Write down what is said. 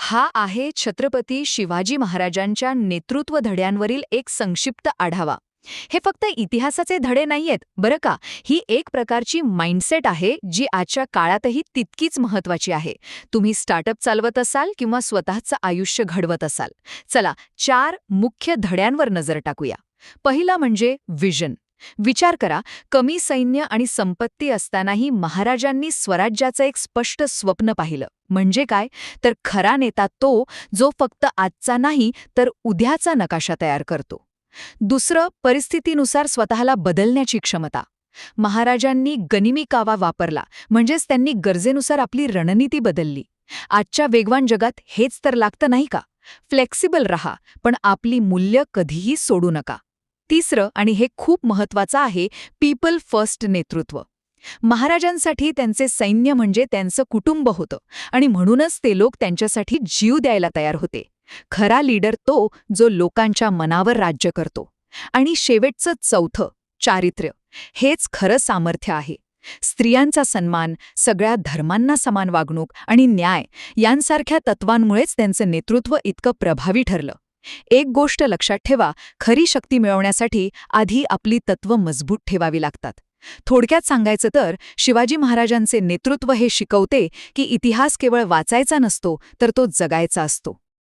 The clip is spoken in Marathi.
हा आहे छत्रपती शिवाजी महाराजांच्या नेतृत्व धड्यांवरील एक संक्षिप्त आढावा. हे फक्त इतिहासाचे धडे नाहीयेत बरं का. ही एक प्रकारची माइंडसेट आहे जी आजच्या काळातही तितकीच महत्वाची आहे. तुम्ही स्टार्टअप चालवत असाल किंवा स्वतःचं आयुष्य घडवत असाल. चला 4 मुख्य धड्यांवर नजर टाकूया. पहिला म्हणजे विजन. विचार करा, कमी सैन्य आणि संपत्ती असतानाही महाराजांनी स्वराज्याचं एक स्पष्ट स्वप्न पाहिलं. म्हणजे काय? तर खरा नेता तो जो फक्त आजचा नाही तर उद्याचा नकाशा तयार करतो. दुसरं, परिस्थितीनुसार स्वतःला बदलण्याची क्षमता. महाराजांनी गनिमी कावा वापरला, म्हणजेच त्यांनी गरजेनुसार आपली रणनीती बदलली. आजच्या वेगवान जगात हेच तर लागतं नाही का? फ्लेक्सिबल रहा, पण आपली मूल्य कधीही सोडू नका. तिसरं, आणि हे खूप महत्वाचं आहे, पीपल फर्स्ट नेतृत्व. महाराजांसाठी त्यांचे सैन्य म्हणजे त्यांचं कुटुंब होतं आणि म्हणूनच ते लोक त्यांच्यासाठी जीव द्यायला तयार होते. खरा लीडर तो जो लोकांच्या मनावर राज्य करतो. आणि शेवटचं चौथं, चारित्र्य. हेच खरं सामर्थ्य आहे. स्त्रियांचा सन्मान, सगळ्या धर्मांना समान वागणूक आणि न्याय यांसारख्या तत्वांमुळेच त्यांचं नेतृत्व इतकं प्रभावी ठरलं. एक गोष्ट लक्षात ठेवा, खरी शक्ती मिळवण्यासाठी आधी आपली तत्व मजबूत ठेवावी लागतात. थोडक्यात सांगायचं तर शिवाजी महाराजांचे नेतृत्व हे शिकवते की इतिहास केवळ वाचायचा नसतो तर तो जगायचा असतो.